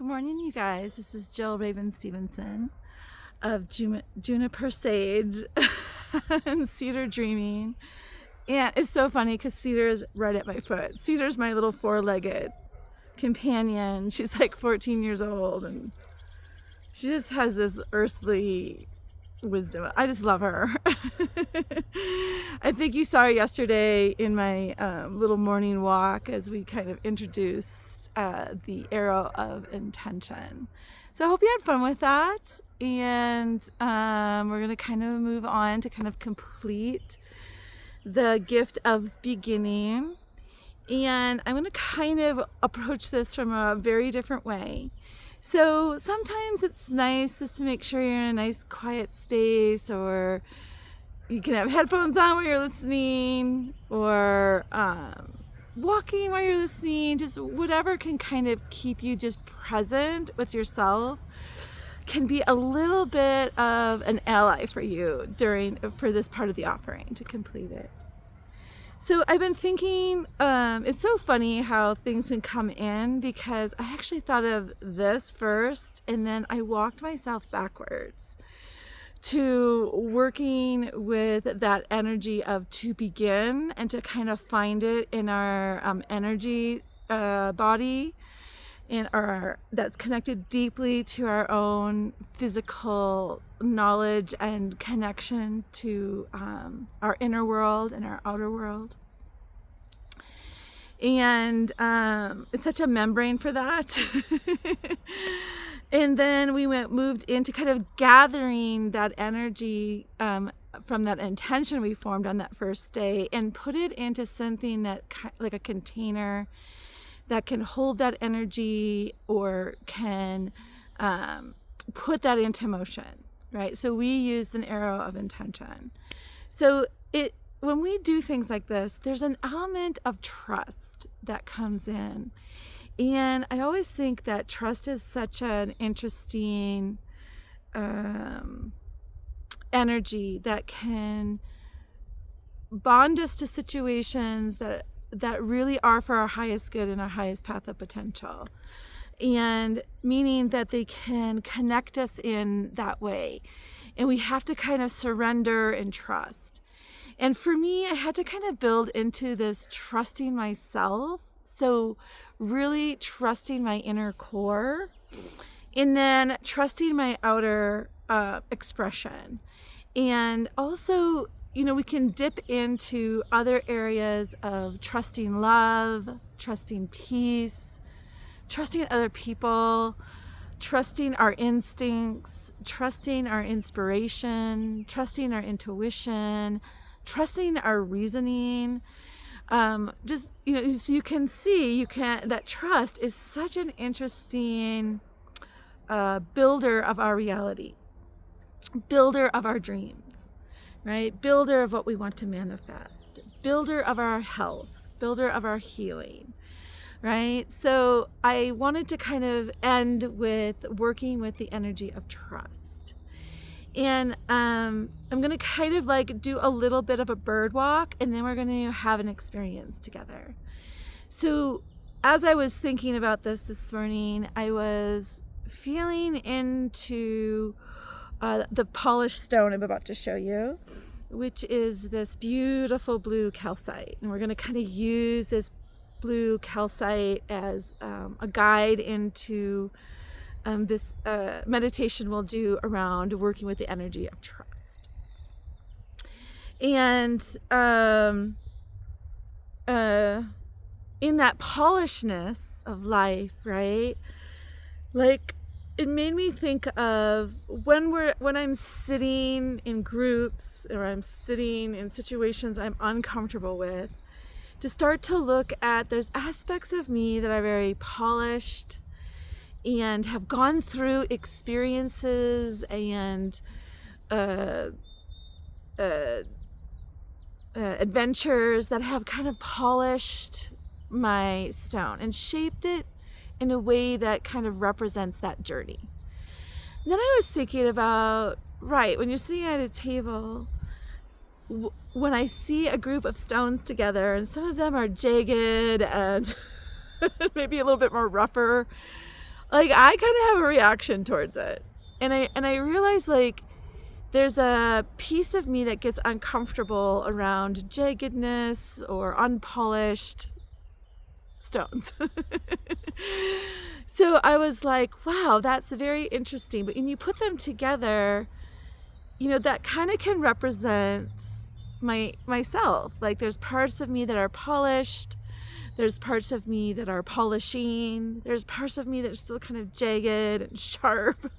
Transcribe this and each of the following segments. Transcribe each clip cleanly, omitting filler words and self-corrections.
Good morning, you guys. This is Jill Raven Stevenson of Juniper Sage and Cedar Dreaming. And it's so funny because Cedar's right at my foot. Cedar's my little four-legged companion. She's like 14 years old and she just has this earthly wisdom. I just love her. I think you saw her yesterday in my little morning walk as we kind of introduced the arrow of intention. So I hope you had fun with that, and we're going to kind of move on to kind of complete the gift of beginning. And I'm going to kind of approach this from a very different way. So sometimes it's nice just to make sure you're in a nice quiet space, or you can have headphones on while you're listening, or walking while you're listening, just whatever can kind of keep you just present with yourself can be a little bit of an ally for you for this part of the offering to complete it. So I've been thinking, it's so funny how things can come in, because I actually thought of this first and then I walked myself backwards to working with that energy of to begin and to kind of find it in our energy body, that's connected deeply to our own physical knowledge and connection to our inner world and our outer world. And it's such a membrane for that. And then we moved into kind of gathering that energy from that intention we formed on that first day and put it into something that like a container that can hold that energy or can put that into motion, right? So we used an arrow of intention. So when we do things like this, there's an element of trust that comes in. And I always think that trust is such an interesting energy that can bond us to situations that really are for our highest good and our highest path of potential. And meaning that they can connect us in that way. And we have to kind of surrender and trust. And for me, I had to kind of build into this trusting myself. So really trusting my inner core, and then trusting my outer expression. And also, we can dip into other areas of trusting love, trusting peace, trusting other people, trusting our instincts, trusting our inspiration, trusting our intuition, trusting our reasoning. So you can see, that trust is such an interesting builder of our reality, builder of our dreams, right? Builder of what we want to manifest, builder of our health, builder of our healing, right? So I wanted to kind of end with working with the energy of trust. And I'm going to kind of like do a little bit of a bird walk, and then we're going to have an experience together. So as I was thinking about this morning, I was feeling into the polished stone I'm about to show you, which is this beautiful blue calcite. And we're going to kind of use this blue calcite as a guide into this meditation we'll do around working with the energy of trust. And in that polishedness of life, right? Like, it made me think of when I'm sitting in groups or I'm sitting in situations I'm uncomfortable with, to start to look at, there's aspects of me that are very polished and have gone through experiences and adventures that have kind of polished my stone and shaped it in a way that kind of represents that journey. And then I was thinking about, right, when you're sitting at a table, when I see a group of stones together, and some of them are jagged and maybe a little bit more rougher, like I kind of have a reaction towards it. And I realize like there's a piece of me that gets uncomfortable around jaggedness or unpolished stones. So I was like, wow, that's very interesting. But when you put them together, that kind of can represent myself. Like there's parts of me that are polished. There's parts of me that are polishing. There's parts of me that are still kind of jagged and sharp.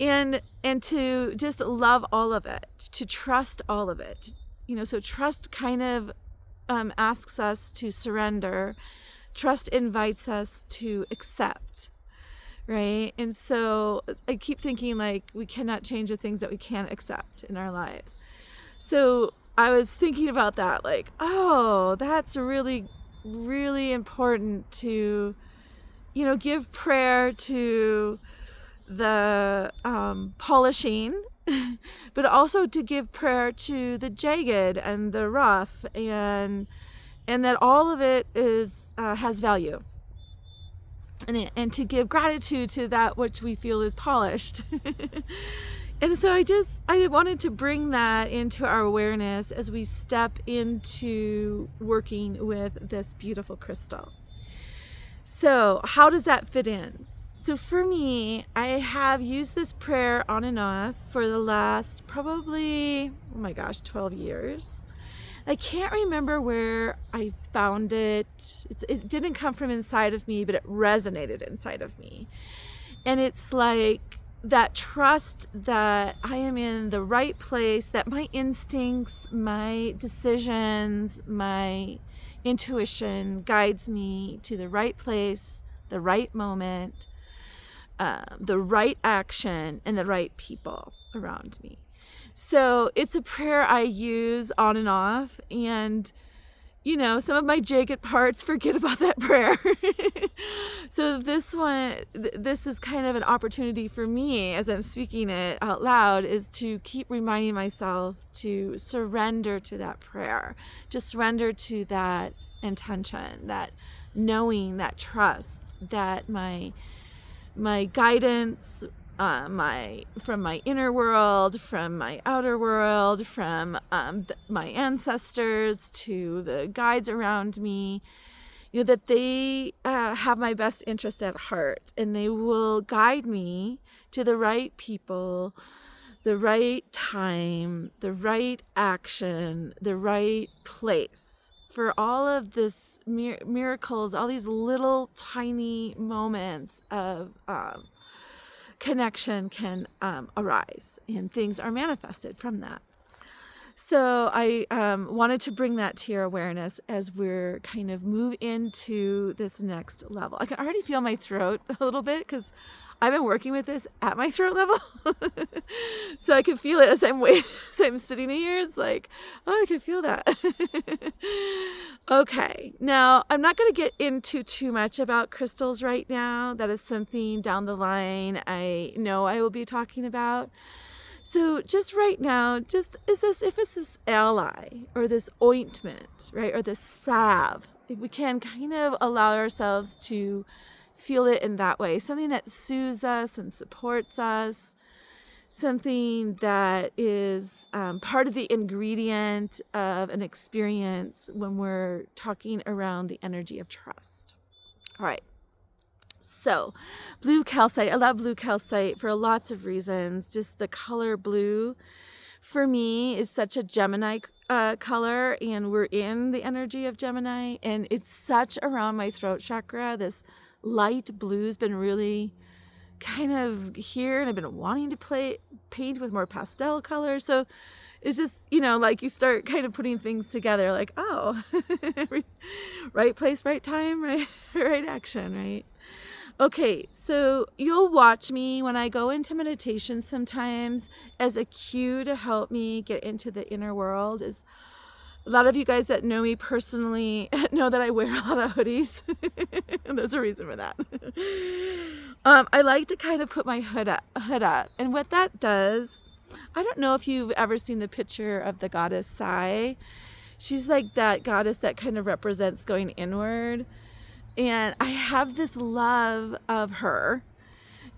and to just love all of it, to trust all of it. So trust kind of asks us to surrender. Trust invites us to accept, right? And so I keep thinking like we cannot change the things that we can't accept in our lives. So I was thinking about that, like, oh, that's really, really important to, give prayer to the polishing, but also to give prayer to the jagged and the rough, and that all of it is has value, and to give gratitude to that which we feel is polished. And so I wanted to bring that into our awareness as we step into working with this beautiful crystal. So how does that fit in? So for me, I have used this prayer on and off for the last probably, 12 years. I can't remember where I found it. It didn't come from inside of me, but it resonated inside of me. And it's like that trust that I am in the right place, that my instincts, my decisions, my intuition guides me to the right place, the right moment, the right action, and the right people around me. So it's a prayer I use on and off, and some of my jagged parts forget about that prayer. So this is kind of an opportunity for me as I'm speaking it out loud, is to keep reminding myself to surrender to that prayer, to surrender to that intention, that knowing, that trust, that my guidance, from my inner world, from my outer world, from my ancestors to the guides around me, that they have my best interest at heart, and they will guide me to the right people, the right time, the right action, the right place for all of this miracles, all these little tiny moments of connection can arise, and things are manifested from that. So I wanted to bring that to your awareness as we're kind of move into this next level. I can already feel my throat a little bit because I've been working with this at my throat level. So I can feel it as I'm sitting here. It's like, oh, I can feel that. Okay. Now, I'm not going to get into too much about crystals right now. That is something down the line I know I will be talking about. So just right now, if it's this ally or this ointment, right, or this salve, if we can kind of allow ourselves to feel it in that way, something that soothes us and supports us, something that is part of the ingredient of an experience when we're talking around the energy of trust. All right. So blue calcite, I love blue calcite for lots of reasons. Just the color blue for me is such a Gemini color, and we're in the energy of Gemini, and it's such around my throat chakra. This light blue's been really kind of here, and I've been wanting to paint with more pastel colors. So it's just, like you start kind of putting things together, like, oh, right place, right time, right action, right? Okay, so you'll watch me when I go into meditation sometimes as a cue to help me get into the inner world. Is a lot of you guys that know me personally know that I wear a lot of hoodies. And there's a reason for that. I like to kind of put my hood up. And what that does, I don't know if you've ever seen the picture of the goddess Sai. She's like that goddess that kind of represents going inward. And I have this love of her,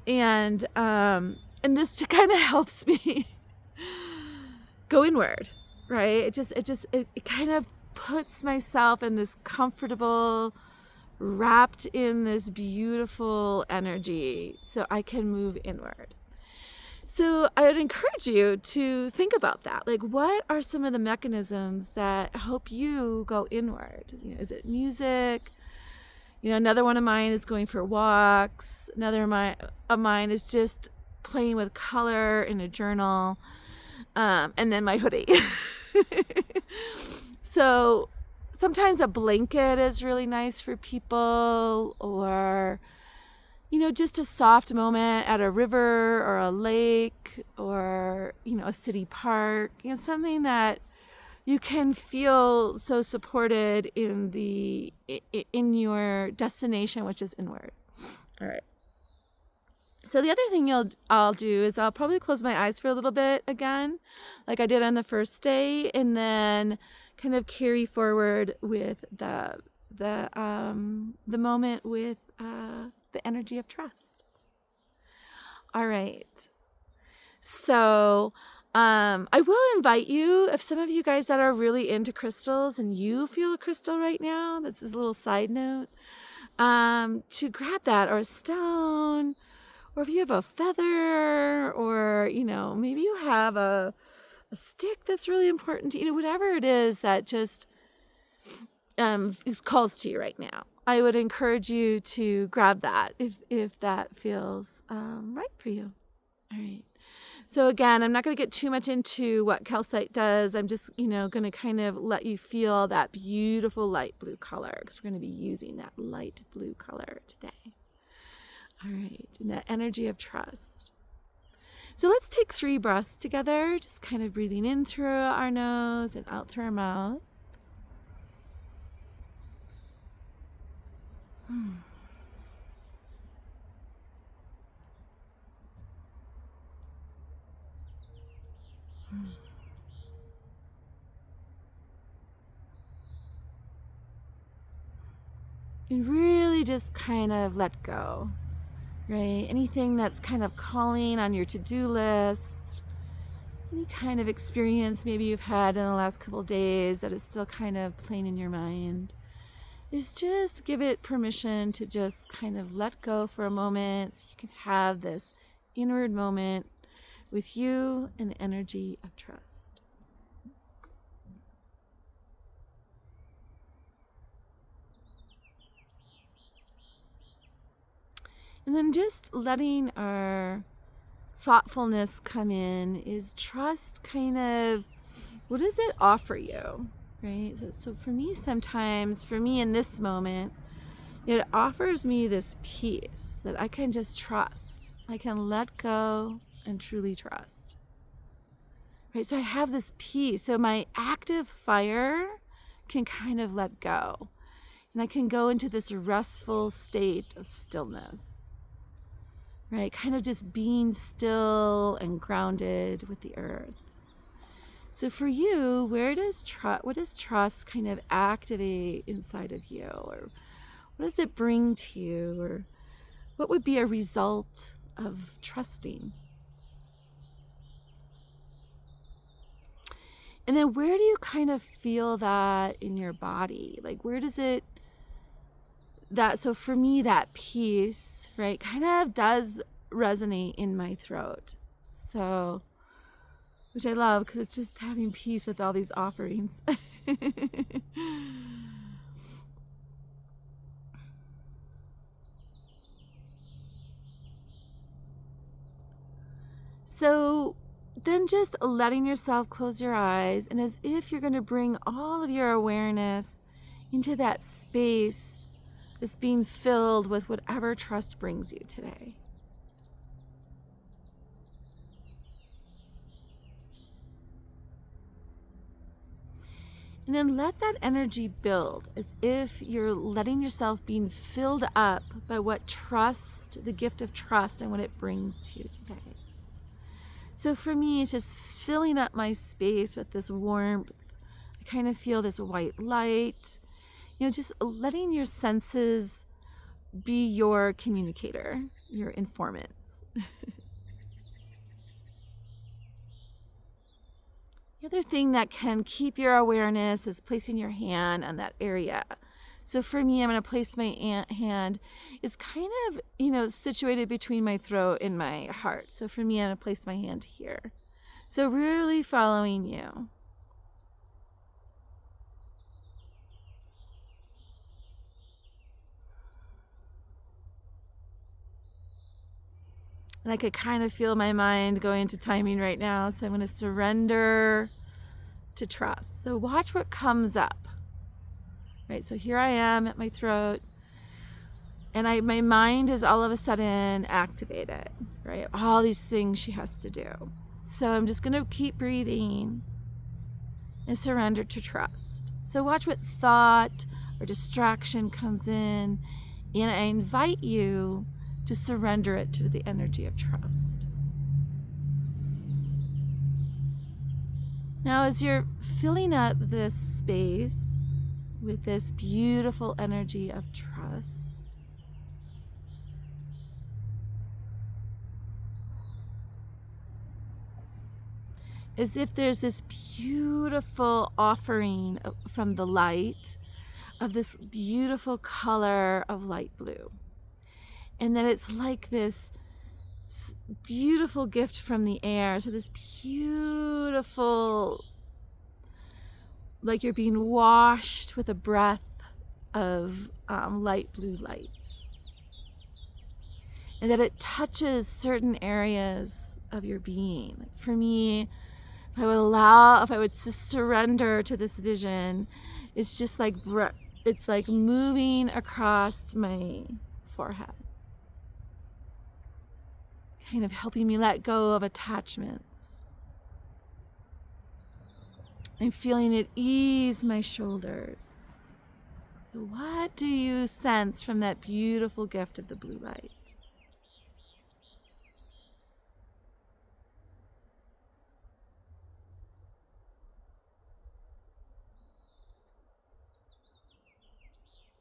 and this kind of helps me go inward, right? It kind of puts myself in this comfortable, wrapped in this beautiful energy so I can move inward. So I would encourage you to think about that. Like, what are some of the mechanisms that help you go inward? Is it music? Another one of mine is going for walks. Another of mine is just playing with color in a journal. And then my hoodie. So sometimes a blanket is really nice for people, or just a soft moment at a river or a lake, or a city park, something that you can feel so supported in your destination, which is inward. All right. So the other thing I'll do is I'll probably close my eyes for a little bit again, like I did on the first day, and then kind of carry forward with the moment with the energy of trust. All right. So I will invite you, if some of you guys that are really into crystals and you feel a crystal right now, this is a little side note, to grab that, or a stone, or if you have a feather, or, maybe you have a stick that's really important to you, whatever it is that just calls to you right now. I would encourage you to grab that if that feels right for you. All right. So again, I'm not going to get too much into what calcite does. I'm just, going to kind of let you feel that beautiful light blue color, because we're going to be using that light blue color today. All right. And that energy of trust. So let's take 3 breaths together, just kind of breathing in through our nose and out through our mouth. And really just kind of let go, right? Anything that's kind of calling on your to-do list, any kind of experience maybe you've had in the last couple of days that is still kind of playing in your mind, is just give it permission to just kind of let go for a moment, so you can have this inward moment with you and the energy of trust. And then just letting our thoughtfulness come in is trust kind of, what does it offer you, right? So for me, sometimes, for me in this moment, it offers me this peace that I can just trust. I can let go and truly trust, right? So I have this peace. So my active fire can kind of let go, and I can go into this restful state of stillness. Right, kind of just being still and grounded with the earth. So for you, what does trust kind of activate inside of you, or what does it bring to you, or what would be a result of trusting? And then where do you kind of feel that in your body? Like, where does it, so for me, that peace, right, kind of does resonate in my throat. So, which I love, because it's just having peace with all these offerings. So then just letting yourself close your eyes, and as if you're going to bring all of your awareness into that space that's being filled with whatever trust brings you today. And then let that energy build, as if you're letting yourself being filled up by what trust, the gift of trust, and what it brings to you today. So for me, it's just filling up my space with this warmth. I kind of feel this white light. just letting your senses be your communicator, your informants. The other thing that can keep your awareness is placing your hand on that area. So for me, I'm going to place my hand. It's kind of, situated between my throat and my heart. So for me, I'm going to place my hand here. So really following you. And I could kind of feel my mind going into timing right now. So I'm going to surrender to trust. So watch what comes up. Right, so here I am at my throat, and my mind is all of a sudden activated, right? All these things she has to do. So I'm just going to keep breathing and surrender to trust. So watch what thought or distraction comes in, and I invite you to surrender it to the energy of trust. Now, as you're filling up this space with this beautiful energy of trust, as if there's this beautiful offering from the light of this beautiful color of light blue. And that it's like this beautiful gift from the air. So this beautiful, like you're being washed with a breath of light blue light. And that it touches certain areas of your being. Like for me, if I would just surrender to this vision, it's just like, it's like moving across my forehead. Kind of helping me let go of attachments. I'm feeling it ease my shoulders. So what do you sense from that beautiful gift of the blue light?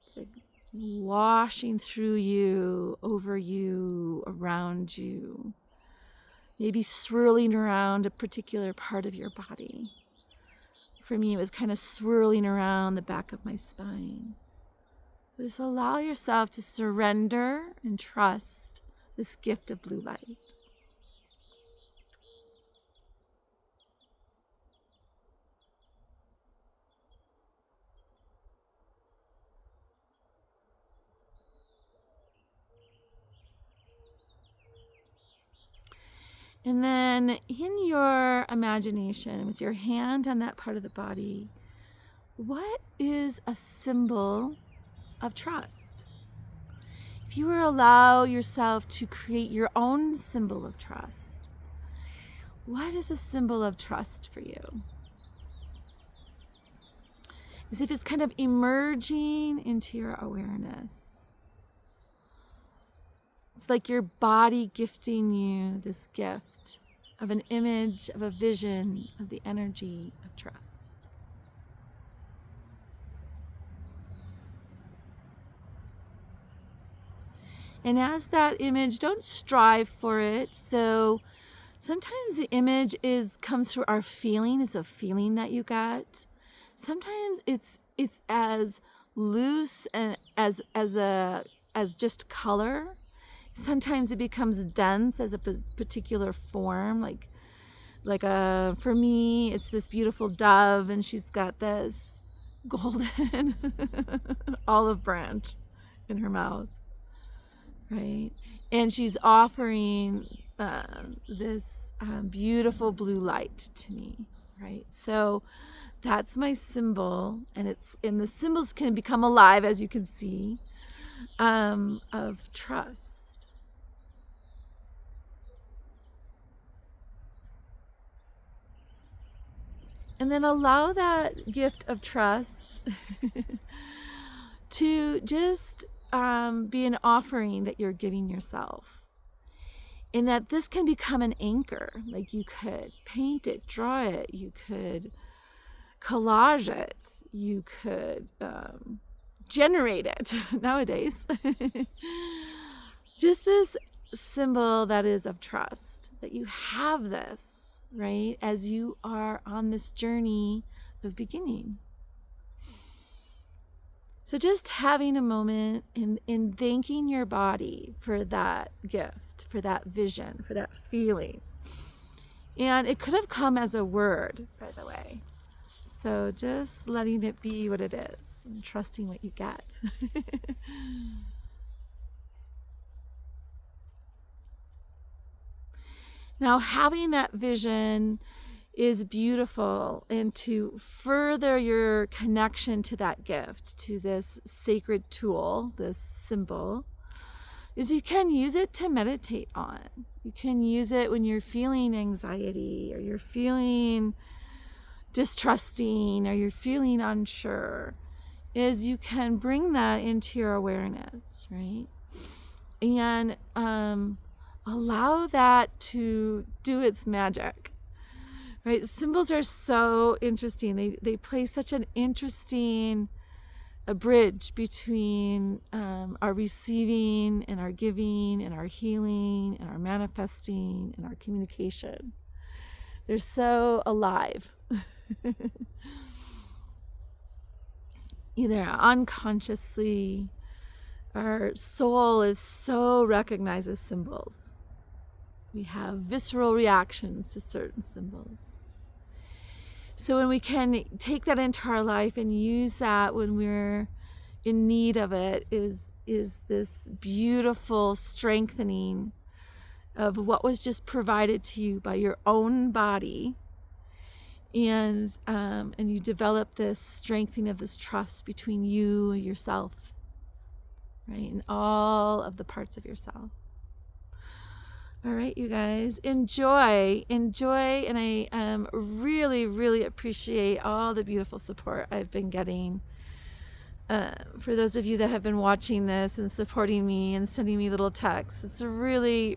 It's like washing through you, over you, around you. Maybe swirling around a particular part of your body. For me, it was kind of swirling around the back of my spine. Just allow yourself to surrender and trust this gift of blue light. And then in your imagination, with your hand on that part of the body, what is a symbol of trust? If you were to allow yourself to create your own symbol of trust, what is a symbol of trust for you? As if it's kind of emerging into your awareness. It's like your body gifting you this gift of an image, of a vision, of the energy of trust. And as that image, don't strive for it. So sometimes the image comes through our feeling, it's a feeling that you got. Sometimes it's as loose and as just color. Sometimes it becomes dense as a particular form, for me, it's this beautiful dove, and she's got this golden olive branch in her mouth, right? And she's offering this beautiful blue light to me, right? So that's my symbol, and the symbols can become alive, as you can see, of trust. And then allow that gift of trust to just be an offering that you're giving yourself. And that this can become an anchor. Like you could paint it, draw it, you could collage it, you could generate it nowadays. Just this symbol that is of trust, that you have this, right, as you are on this journey of beginning. So just having a moment in thanking your body for that gift, for that vision, for that feeling. And it could have come as a word, by the way. So just letting it be what it is and trusting what you get. Now, having that vision is beautiful, and to further your connection to that gift, to this sacred tool, this symbol, is you can use it to meditate on. You can use it when you're feeling anxiety, or you're feeling distrusting, or you're feeling unsure, is you can bring that into your awareness, right? And allow that to do its magic. Right? Symbols are so interesting. They play such an interesting bridge between our receiving and our giving and our healing and our manifesting and our communication. They're so alive. Either unconsciously, our soul is so recognizes symbols. We have visceral reactions to certain symbols. So when we can take that into our life and use that when we're in need of it, is this beautiful strengthening of what was just provided to you by your own body. And you develop this strengthening of this trust between you and yourself, right? And all of the parts of yourself. All right, you guys, enjoy, and I really, really appreciate all the beautiful support I've been getting. For those of you that have been watching this and supporting me and sending me little texts, it's really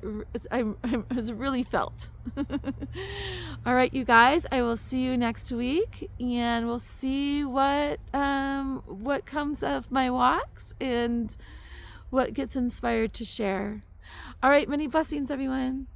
felt. All right, you guys, I will see you next week, and we'll see what comes of my walks and what gets inspired to share. All right, many blessings, everyone.